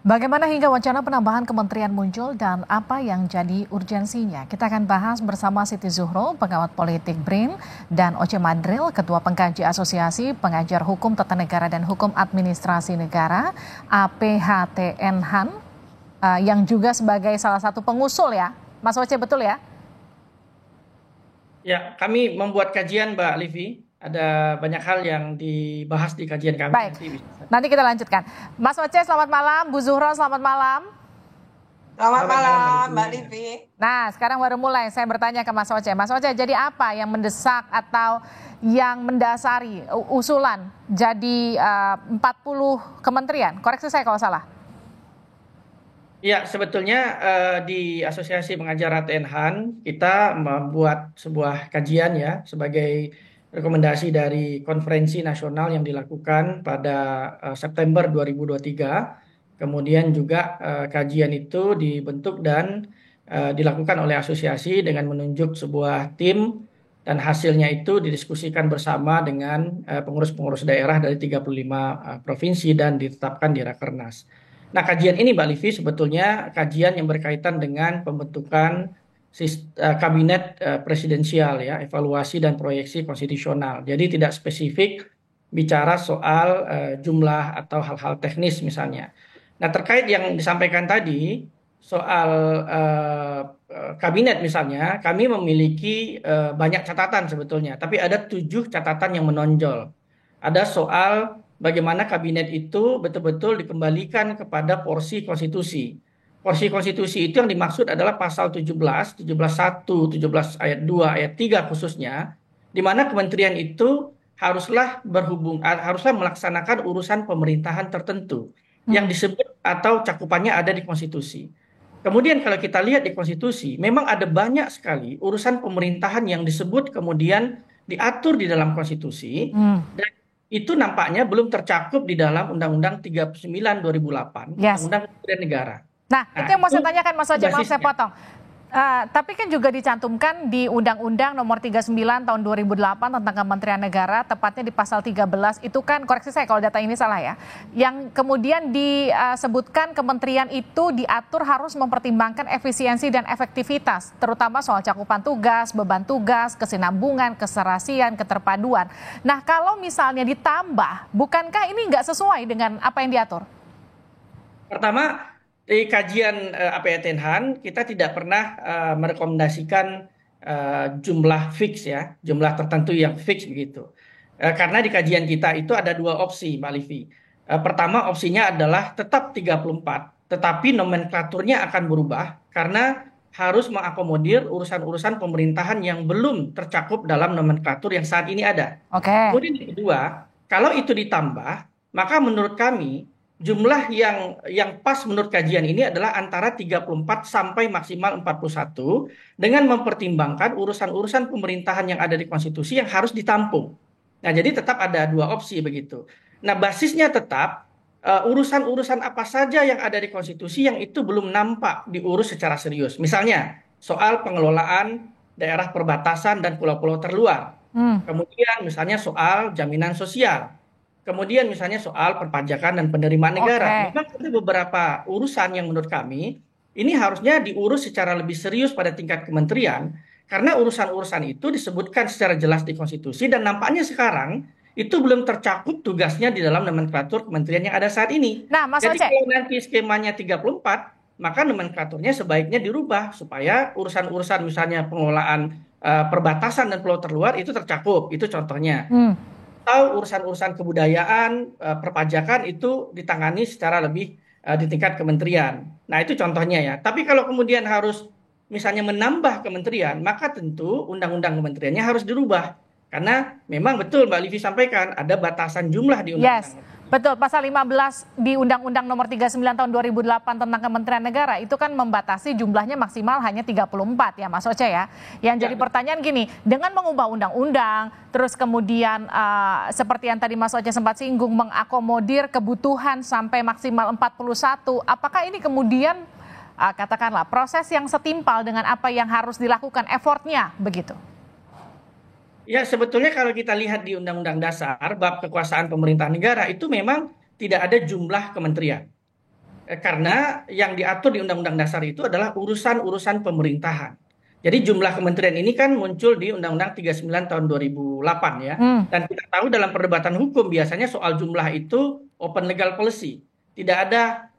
Bagaimana hingga wacana penambahan kementerian muncul dan apa yang jadi urgensinya? Kita akan bahas bersama Siti Zuhro, pengamat politik BRIN, dan Oce Madril, Ketua Pengkaji Asosiasi Pengajar Hukum Tata Negara dan Hukum Administrasi Negara APHTN-HAN, yang juga sebagai salah satu pengusul ya. Mas Oce, betul ya? Ya, kami membuat kajian, Mbak Livi. Ada banyak hal yang dibahas di kajian kami. Baik, nanti kita lanjutkan. Mas Oce, selamat malam. Bu Zuhro, selamat malam. Selamat malam, Mbak Livi. Nah, sekarang baru mulai saya bertanya ke Mas Oce. Mas Oce, jadi apa yang mendesak atau yang mendasari usulan jadi 40 kementerian? Koreksi saya kalau salah. Ya, sebetulnya di Asosiasi Pengajar ATN-HAN kita membuat sebuah kajian ya sebagai rekomendasi dari konferensi nasional yang dilakukan pada September 2023. Kemudian juga kajian itu dibentuk dan dilakukan oleh asosiasi dengan menunjuk sebuah tim dan hasilnya itu didiskusikan bersama dengan pengurus-pengurus daerah dari 35 provinsi dan ditetapkan di Rakernas. Nah, kajian ini Mbak Livi sebetulnya kajian yang berkaitan dengan pembentukan kabinet presidensial ya, evaluasi dan proyeksi konstitusional. Jadi tidak spesifik bicara soal jumlah atau hal-hal teknis misalnya. Nah, terkait yang disampaikan tadi soal kabinet misalnya, kami memiliki banyak catatan sebetulnya, tapi ada 7 catatan yang menonjol. Ada soal bagaimana kabinet itu betul-betul dikembalikan kepada porsi konstitusi. Porsi konstitusi itu yang dimaksud adalah pasal 17, 17.1, 17 ayat 2, ayat 3 khususnya, di mana kementerian itu haruslah melaksanakan urusan pemerintahan tertentu yang disebut atau cakupannya ada di konstitusi. Kemudian kalau kita lihat di konstitusi, memang ada banyak sekali urusan pemerintahan yang disebut kemudian diatur di dalam konstitusi, dan itu nampaknya belum tercakup di dalam Undang-Undang 39 2008, Undang-Undang Kementerian Negara. Nah, itu yang mau saya tanyakan Mas Oce, maaf saya potong. Tapi kan juga dicantumkan di Undang-Undang Nomor 39 Tahun 2008 tentang Kementerian Negara, tepatnya di pasal 13, itu kan, koreksi saya kalau data ini salah ya, yang kemudian disebutkan kementerian itu diatur harus mempertimbangkan efisiensi dan efektivitas, terutama soal cakupan tugas, beban tugas, kesinambungan, keserasian, keterpaduan. Nah, kalau misalnya ditambah, bukankah ini nggak sesuai dengan apa yang diatur? Pertama, di kajian APHTN-HAN kita tidak pernah merekomendasikan jumlah fix ya, jumlah tertentu yang fix begitu. Karena di kajian kita itu ada 2 opsi, Mbak Livi. Pertama opsinya adalah tetap 34, tetapi nomenklaturnya akan berubah karena harus mengakomodir urusan-urusan pemerintahan yang belum tercakup dalam nomenklatur yang saat ini ada. Kemudian yang kedua, kalau itu ditambah, maka menurut kami jumlah yang pas menurut kajian ini adalah antara 34 sampai maksimal 41 dengan mempertimbangkan urusan-urusan pemerintahan yang ada di konstitusi yang harus ditampung. Nah, jadi tetap ada 2 opsi begitu. Nah, basisnya tetap urusan-urusan apa saja yang ada di konstitusi yang itu belum nampak diurus secara serius. Misalnya soal pengelolaan daerah perbatasan dan pulau-pulau terluar. Kemudian misalnya soal jaminan sosial. Kemudian misalnya soal perpajakan dan penerimaan negara. Memang ada beberapa urusan yang menurut kami ini harusnya diurus secara lebih serius pada tingkat kementerian, karena urusan-urusan itu disebutkan secara jelas di konstitusi dan nampaknya sekarang itu belum tercakup tugasnya di dalam nomenklatur kementerian yang ada saat ini. Nah, Mas Jadi Oce, kalau nanti skemanya 34, maka nomenklaturnya sebaiknya dirubah supaya urusan-urusan misalnya pengelolaan perbatasan dan pulau terluar itu tercakup. Itu contohnya. Atau urusan-urusan kebudayaan, perpajakan itu ditangani secara lebih di tingkat kementerian. Nah, itu contohnya ya. Tapi kalau kemudian harus misalnya menambah kementerian, maka tentu undang-undang kementeriannya harus dirubah. Karena memang betul Mbak Livi sampaikan ada batasan jumlah di undang-undang. Betul, pasal 15 di Undang-Undang Nomor 39 Tahun 2008 tentang Kementerian Negara itu kan membatasi jumlahnya maksimal hanya 34 ya Mas Oce ya. Yang jadi pertanyaan gini, dengan mengubah undang-undang, terus kemudian seperti yang tadi Mas Oce sempat singgung, mengakomodir kebutuhan sampai maksimal 41, apakah ini kemudian katakanlah proses yang setimpal dengan apa yang harus dilakukan, effortnya begitu? Ya, sebetulnya kalau kita lihat di Undang-Undang Dasar bab kekuasaan pemerintah negara itu memang tidak ada jumlah kementerian. karena yang diatur di Undang-Undang Dasar itu adalah urusan-urusan pemerintahan. Jadi jumlah kementerian ini kan muncul di Undang-Undang 39 tahun 2008 ya. Dan kita tahu dalam perdebatan hukum biasanya soal jumlah itu open legal policy. Tidak ada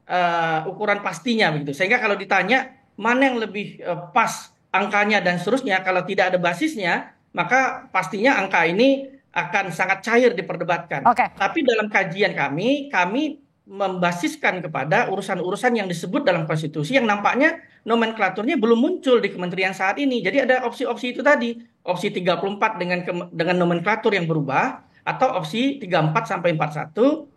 ukuran pastinya begitu. Sehingga kalau ditanya mana yang lebih pas angkanya dan seterusnya, kalau tidak ada basisnya, maka pastinya angka ini akan sangat cair diperdebatkan. Tapi dalam kajian kami membasiskan kepada urusan-urusan yang disebut dalam konstitusi yang nampaknya nomenklaturnya belum muncul di kementerian saat ini. Jadi ada opsi-opsi itu tadi, opsi 34 dengan nomenklatur yang berubah atau opsi 34 sampai 41.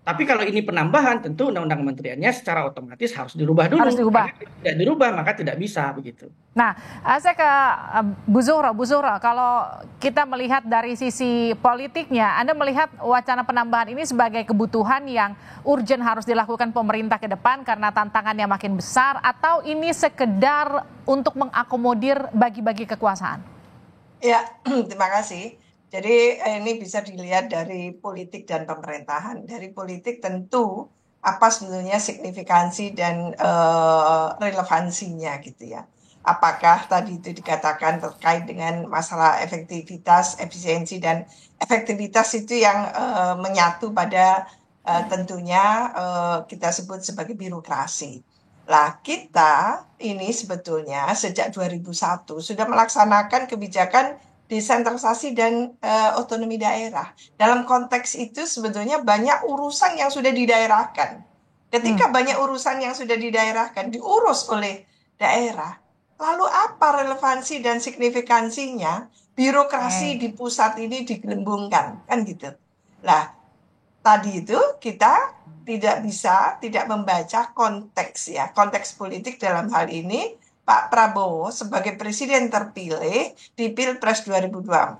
Tapi kalau ini penambahan, tentu undang-undang kementeriannya secara otomatis harus dirubah dulu. Harus dirubah. Karena tidak dirubah maka tidak bisa begitu. Nah, saya ke Bu Zuhro, kalau kita melihat dari sisi politiknya, Anda melihat wacana penambahan ini sebagai kebutuhan yang urgent harus dilakukan pemerintah ke depan karena tantangannya makin besar, atau ini sekedar untuk mengakomodir bagi-bagi kekuasaan? Ya, terima kasih. Jadi ini bisa dilihat dari politik dan pemerintahan. Dari politik tentu apa sebetulnya signifikansi dan relevansinya gitu ya. Apakah tadi itu dikatakan terkait dengan masalah efektivitas, efisiensi, dan efektivitas itu yang menyatu pada tentunya kita sebut sebagai birokrasi. Lah kita ini sebetulnya sejak 2001 sudah melaksanakan kebijakan desentralisasi dan otonomi daerah. Dalam konteks itu sebetulnya banyak urusan yang sudah didaerahkan. Ketika banyak urusan yang sudah didaerahkan, diurus oleh daerah, lalu apa relevansi dan signifikansinya birokrasi di pusat ini digelembungkan, kan gitu. Lah, tadi itu kita tidak membaca konteks ya, konteks politik dalam hal ini. Pak Prabowo sebagai presiden terpilih di Pilpres 2024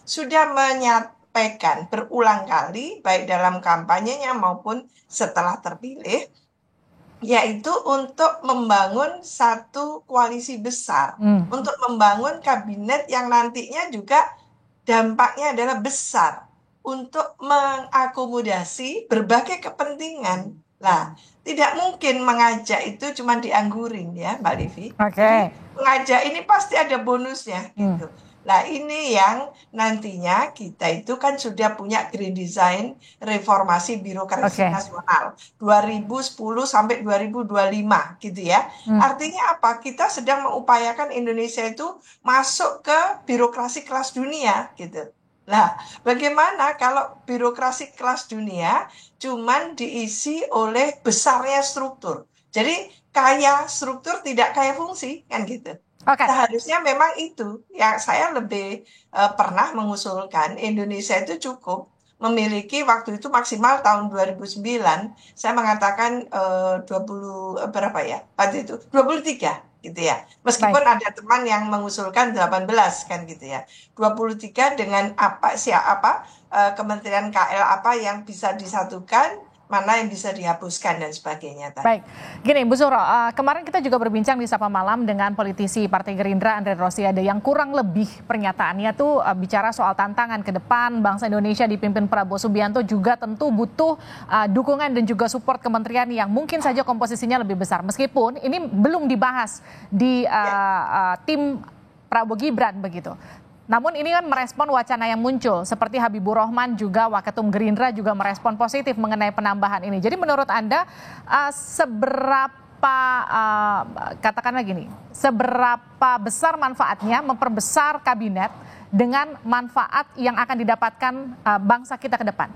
sudah menyampaikan berulang kali baik dalam kampanyenya maupun setelah terpilih, yaitu untuk membangun satu koalisi besar, untuk membangun kabinet yang nantinya juga dampaknya adalah besar untuk mengakomodasi berbagai kepentingan. Lah, tidak mungkin mengajak itu cuma dianggurin ya, Mbak Livi. Mengajak ini pasti ada bonusnya gitu. Nah, ini yang nantinya kita itu kan sudah punya Grand Design Reformasi Birokrasi Nasional 2010 sampai 2025 gitu ya. Artinya apa? Kita sedang mengupayakan Indonesia itu masuk ke birokrasi kelas dunia gitu. Nah, bagaimana kalau birokrasi kelas dunia cuman diisi oleh besarnya struktur? Jadi kaya struktur tidak kaya fungsi, kan gitu. Seharusnya memang itu yang saya lebih pernah mengusulkan. Indonesia itu cukup memiliki waktu itu maksimal tahun 2009, saya mengatakan 20 berapa ya? Waktu itu 23 gitu ya. Meskipun ada teman yang mengusulkan 18 kan gitu ya. 23 dengan kementerian KL apa yang bisa disatukan, mana yang bisa dihapuskan dan sebagainya. Baik, gini Bu Zuhro, kemarin kita juga berbincang di Sapa Malam dengan politisi Partai Gerindra Andre Rosiade yang kurang lebih pernyataannya tuh bicara soal tantangan ke depan bangsa Indonesia dipimpin Prabowo Subianto juga tentu butuh dukungan dan juga support kementerian yang mungkin saja komposisinya lebih besar. Meskipun ini belum dibahas di tim Prabowo Gibran begitu. Namun ini kan merespon wacana yang muncul, seperti Habibur Rahman juga Waketum Gerindra juga merespon positif mengenai penambahan ini. Jadi menurut Anda seberapa katakanlah gini, seberapa besar manfaatnya memperbesar kabinet dengan manfaat yang akan didapatkan bangsa kita ke depan?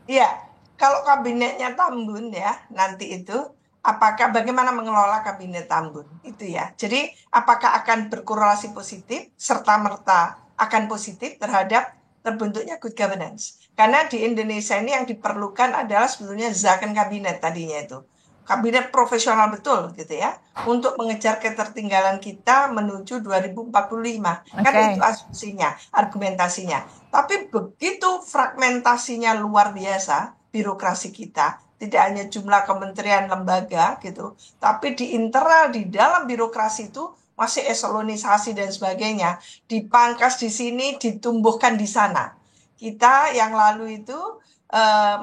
Iya, kalau kabinetnya Tambun ya nanti itu, apakah bagaimana mengelola kabinet Tambun itu ya. Jadi apakah akan berkorelasi positif serta-merta akan positif terhadap terbentuknya good governance. Karena di Indonesia ini yang diperlukan adalah sebetulnya zakon kabinet tadinya itu. Kabinet profesional betul gitu ya. Untuk mengejar ketertinggalan kita menuju 2045. Kan itu asumsinya, argumentasinya. Tapi begitu fragmentasinya luar biasa, birokrasi kita. Tidak hanya jumlah kementerian lembaga gitu. Tapi di internal, di dalam birokrasi itu masih eselonisasi dan sebagainya, dipangkas di sini, ditumbuhkan di sana. Kita yang lalu itu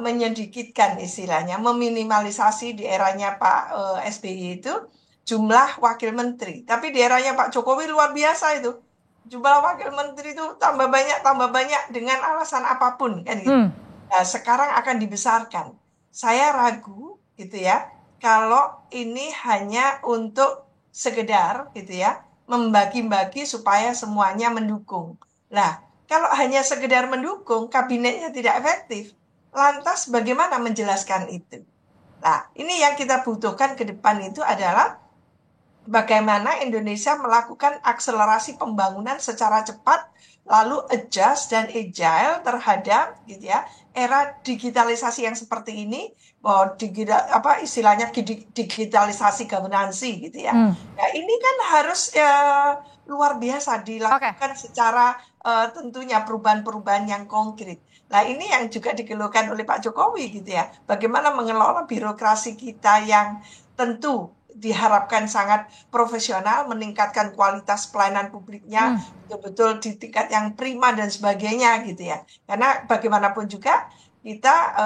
menyedikitkan istilahnya, meminimalisasi di eranya Pak SBY itu jumlah wakil menteri. Tapi di eranya Pak Jokowi luar biasa itu. Jumlah wakil menteri itu tambah banyak dengan alasan apapun kan gitu. Nah, sekarang akan dibesarkan. Saya ragu gitu ya, kalau ini hanya untuk sekedar gitu ya, membagi-bagi supaya semuanya mendukung. Nah, kalau hanya sekedar mendukung, kabinetnya tidak efektif. Lantas bagaimana menjelaskan itu? Nah, ini yang kita butuhkan ke depan itu adalah bagaimana Indonesia melakukan akselerasi pembangunan secara cepat, lalu adjust dan agile terhadap gitu ya era digitalisasi yang seperti ini, bahwa istilahnya digitalisasi governancy gitu ya. Nah, ini kan harus luar biasa dilakukan secara tentunya perubahan-perubahan yang konkret. Nah, ini yang juga dikeluhkan oleh Pak Jokowi gitu ya. Bagaimana mengelola birokrasi kita yang tentu diharapkan sangat profesional, meningkatkan kualitas pelayanan publiknya betul-betul di tingkat yang prima dan sebagainya gitu ya. Karena bagaimanapun juga kita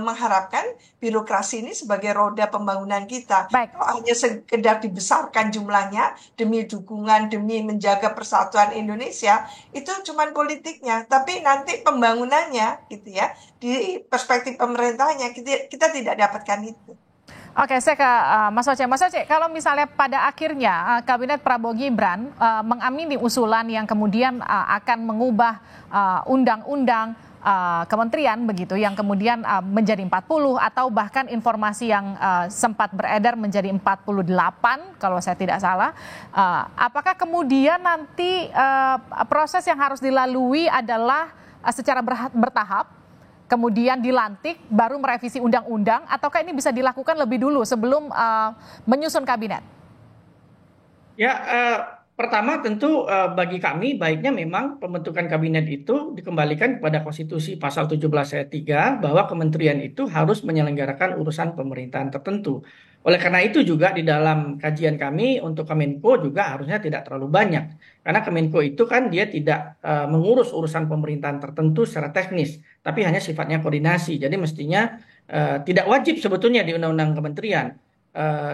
mengharapkan birokrasi ini sebagai roda pembangunan kita. Kalau hanya sekedar dibesarkan jumlahnya demi dukungan, demi menjaga persatuan Indonesia, itu cuma politiknya. Tapi nanti pembangunannya gitu ya, di perspektif pemerintahnya kita tidak dapatkan itu. Oke, saya ke Mas Oce. Mas Oce, kalau misalnya pada akhirnya Kabinet Prabowo Gibran mengamini usulan yang kemudian akan mengubah undang-undang kementerian begitu, yang kemudian menjadi 40 atau bahkan informasi yang sempat beredar menjadi 48 kalau saya tidak salah, apakah kemudian nanti proses yang harus dilalui adalah secara bertahap, kemudian dilantik, baru merevisi undang-undang, ataukah ini bisa dilakukan lebih dulu sebelum menyusun kabinet? Ya, pertama tentu bagi kami baiknya memang pembentukan kabinet itu dikembalikan kepada Konstitusi Pasal 17 ayat 3 bahwa kementerian itu harus menyelenggarakan urusan pemerintahan tertentu. Oleh karena itu juga di dalam kajian kami untuk Kemenko juga harusnya tidak terlalu banyak. Karena Kemenko itu kan dia tidak mengurus urusan pemerintahan tertentu secara teknis, tapi hanya sifatnya koordinasi. Jadi mestinya tidak wajib sebetulnya di undang-undang kementerian.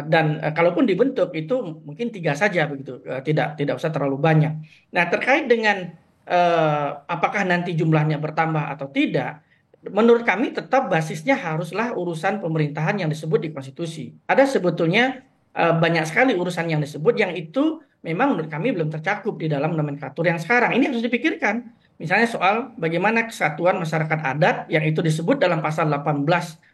Dan kalaupun dibentuk itu mungkin 3 saja begitu, tidak usah terlalu banyak. Nah, terkait dengan apakah nanti jumlahnya bertambah atau tidak, menurut kami tetap basisnya haruslah urusan pemerintahan yang disebut di konstitusi. Ada sebetulnya banyak sekali urusan yang disebut yang itu memang menurut kami belum tercakup di dalam nomenklatur yang sekarang. Ini harus dipikirkan. Misalnya soal bagaimana kesatuan masyarakat adat yang itu disebut dalam pasal 18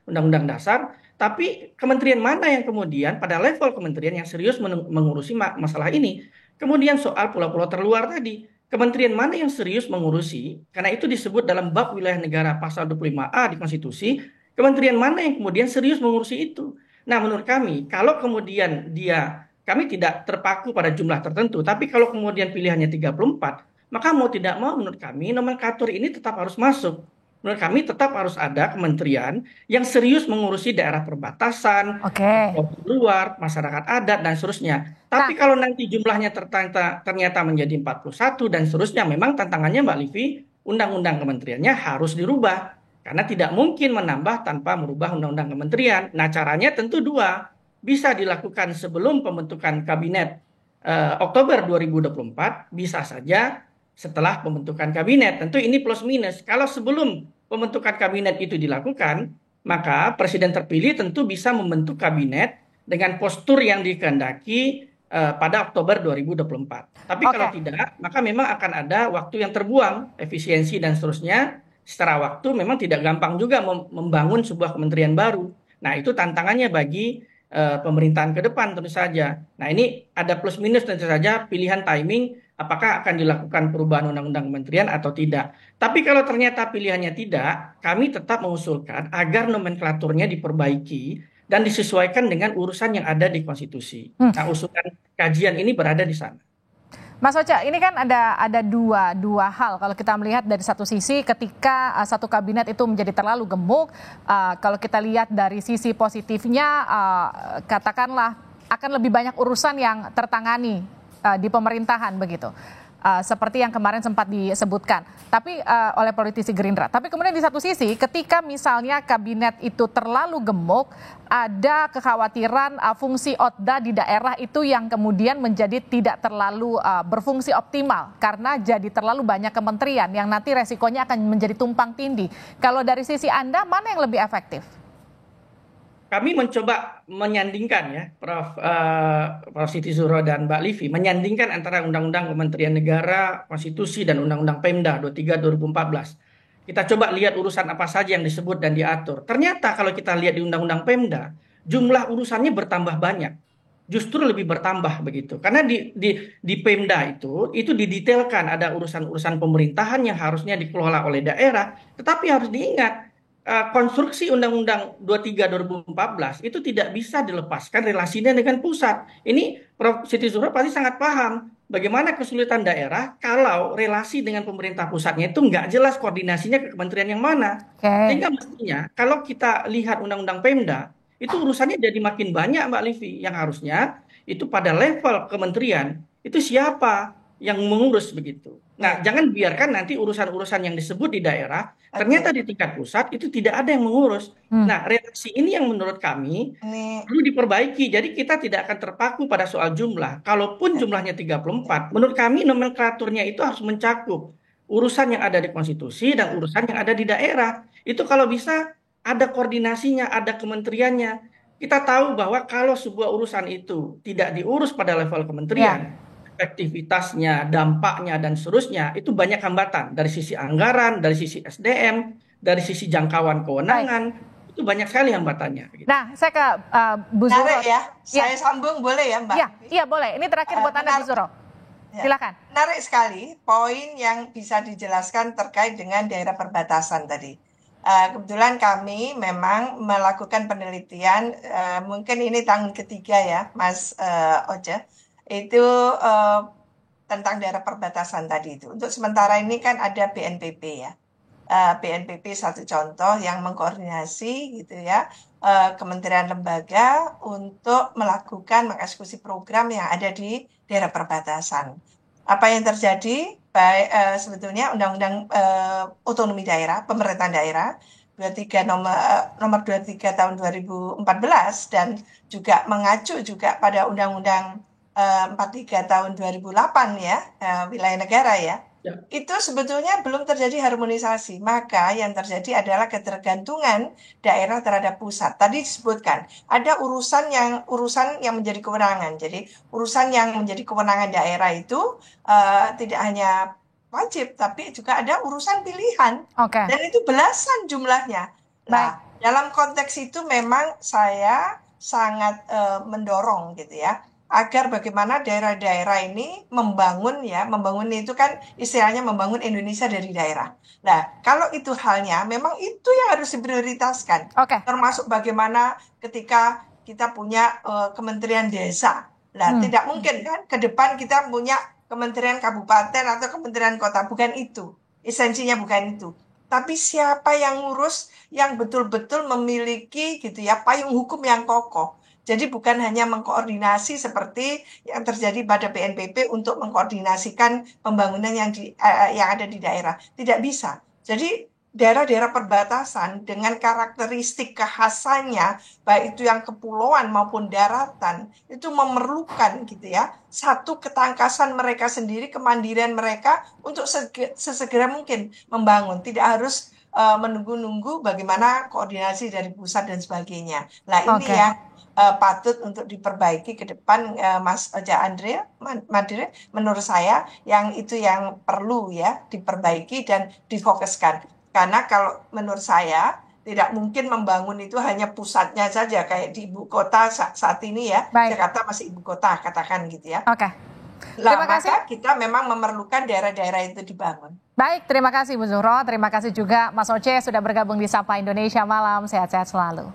Undang-Undang Dasar, tapi kementerian mana yang kemudian pada level kementerian yang serius mengurusi masalah ini. Kemudian soal pulau-pulau terluar tadi, kementerian mana yang serius mengurusi, karena itu disebut dalam bab wilayah negara pasal 25A di konstitusi, kementerian mana yang kemudian serius mengurusi itu. Nah, menurut kami, kalau kemudian kami tidak terpaku pada jumlah tertentu, tapi kalau kemudian pilihannya 34, maka mau tidak mau menurut kami nomenklatur ini tetap harus masuk. Menurut kami tetap harus ada kementerian yang serius mengurusi daerah perbatasan, luar, masyarakat adat, dan seterusnya. Tapi kalau nanti jumlahnya ternyata menjadi 41 dan seterusnya, memang tantangannya Mbak Livi, undang-undang kementeriannya harus dirubah. Karena tidak mungkin menambah tanpa merubah undang-undang kementerian. Nah, caranya tentu dua. Bisa dilakukan sebelum pembentukan kabinet Oktober 2024, bisa saja setelah pembentukan kabinet. Tentu ini plus minus. Kalau sebelum pembentukan kabinet itu dilakukan, maka presiden terpilih tentu bisa membentuk kabinet dengan postur yang dikehendaki pada Oktober 2024. Tapi kalau tidak, maka memang akan ada waktu yang terbuang, efisiensi dan seterusnya. Secara waktu memang tidak gampang juga membangun sebuah kementerian baru. Nah, itu tantangannya bagi pemerintahan ke depan tentu saja. Nah, ini ada plus minus tentu saja, pilihan timing apakah akan dilakukan perubahan undang-undang kementerian atau tidak. Tapi kalau ternyata pilihannya tidak, kami tetap mengusulkan agar nomenklaturnya diperbaiki dan disesuaikan dengan urusan yang ada di konstitusi. Nah, usulan kajian ini berada di sana. Mas Ocha, ini kan ada dua hal kalau kita melihat dari satu sisi ketika satu kabinet itu menjadi terlalu gemuk, kalau kita lihat dari sisi positifnya, katakanlah akan lebih banyak urusan yang tertangani di pemerintahan begitu. seperti yang kemarin sempat disebutkan, tapi oleh politisi Gerindra. Tapi kemudian di satu sisi, ketika misalnya kabinet itu terlalu gemuk, ada kekhawatiran fungsi OTDA di daerah itu yang kemudian menjadi tidak terlalu berfungsi optimal karena jadi terlalu banyak kementerian yang nanti resikonya akan menjadi tumpang tindih. Kalau dari sisi Anda, mana yang lebih efektif? Kami mencoba menyandingkan ya, Prof. Siti Zuhro dan Mbak Livi, menyandingkan antara Undang-Undang Kementerian Negara, Konstitusi, dan Undang-Undang Pemda 23/2014. Kita coba lihat urusan apa saja yang disebut dan diatur. Ternyata kalau kita lihat di Undang-Undang Pemda, jumlah urusannya bertambah banyak. Justru lebih bertambah begitu. Karena di Pemda itu didetailkan ada urusan-urusan pemerintahan yang harusnya dikelola oleh daerah, tetapi harus diingat, konstruksi Undang-Undang 23/2014 itu tidak bisa dilepaskan relasinya dengan pusat. Ini Prof. Siti Zuhro pasti sangat paham bagaimana kesulitan daerah kalau relasi dengan pemerintah pusatnya itu nggak jelas koordinasinya ke kementerian yang mana. Sehingga mestinya kalau kita lihat Undang-Undang Pemda, itu urusannya jadi makin banyak, Mbak Livi, yang harusnya itu pada level kementerian itu siapa yang mengurus begitu. Nah, jangan biarkan nanti urusan-urusan yang disebut di daerah, ternyata di tingkat pusat itu tidak ada yang mengurus. Nah, relasi ini yang menurut kami perlu diperbaiki. Jadi kita tidak akan terpaku pada soal jumlah. Kalaupun jumlahnya 34, menurut kami nomenklaturnya itu harus mencakup urusan yang ada di konstitusi dan urusan yang ada di daerah. Itu kalau bisa ada koordinasinya, ada kementeriannya. Kita tahu bahwa kalau sebuah urusan itu tidak diurus pada level kementerian, efektivitasnya, dampaknya, dan seterusnya, itu banyak hambatan. Dari sisi anggaran, dari sisi SDM, dari sisi jangkauan kewenangan, itu banyak sekali hambatannya. Nah, saya ke Bu Zuhro. Ya, saya sambung boleh ya, Mbak? Iya, boleh. Ini terakhir buat Anda, Bu Zuhro. Silakan. Menarik sekali poin yang bisa dijelaskan terkait dengan daerah perbatasan tadi. Kebetulan kami memang melakukan penelitian, mungkin ini tahun ketiga ya, Mas Oce, itu tentang daerah perbatasan tadi itu. Untuk sementara ini kan ada BNPB ya. BNPB satu contoh yang mengkoordinasi gitu ya, kementerian lembaga untuk melakukan mengeksekusi program yang ada di daerah perbatasan. Apa yang terjadi? Sebetulnya Undang-Undang Otonomi Daerah, Pemerintahan Daerah 23 nomor 23 tahun 2014 dan juga mengacu juga pada Undang-Undang 43 tahun 2008 ya, wilayah negara ya. Itu sebetulnya belum terjadi harmonisasi, maka yang terjadi adalah ketergantungan daerah terhadap pusat. Tadi disebutkan ada urusan yang menjadi kewenangan. Jadi urusan yang menjadi kewenangan daerah itu tidak hanya wajib, tapi juga ada urusan pilihan. Dan itu belasan jumlahnya. Nah, dalam konteks itu memang saya sangat mendorong gitu ya, agar bagaimana daerah-daerah ini membangun itu kan istilahnya membangun Indonesia dari daerah. Nah, kalau itu halnya memang itu yang harus diprioritaskan. Termasuk bagaimana ketika kita punya Kementerian Desa. Nah, tidak mungkin kan ke depan kita punya Kementerian Kabupaten atau Kementerian Kota, bukan itu. Esensinya bukan itu. Tapi siapa yang ngurus yang betul-betul memiliki gitu ya payung hukum yang kokoh. Jadi bukan hanya mengkoordinasi seperti yang terjadi pada BNPB untuk mengkoordinasikan pembangunan yang ada di daerah. Tidak bisa. Jadi daerah-daerah perbatasan dengan karakteristik kekhasannya, baik itu yang kepulauan maupun daratan, itu memerlukan gitu ya, satu ketangkasan mereka sendiri, kemandirian mereka untuk sesegera mungkin membangun. Tidak harus menunggu-nunggu bagaimana koordinasi dari pusat dan sebagainya. Nah ini ya patut untuk diperbaiki ke depan, Mas Oja Madre, menurut saya yang itu yang perlu ya diperbaiki dan difokuskan. Karena kalau menurut saya tidak mungkin membangun itu hanya pusatnya saja kayak di ibu kota saat ini ya. Jakarta masih ibu kota katakan gitu ya. Terima kasih. Maka kita memang memerlukan daerah-daerah itu dibangun. Baik, terima kasih Bu Zuhro, terima kasih juga Mas Oce sudah bergabung di Sapa Indonesia Malam, sehat-sehat selalu.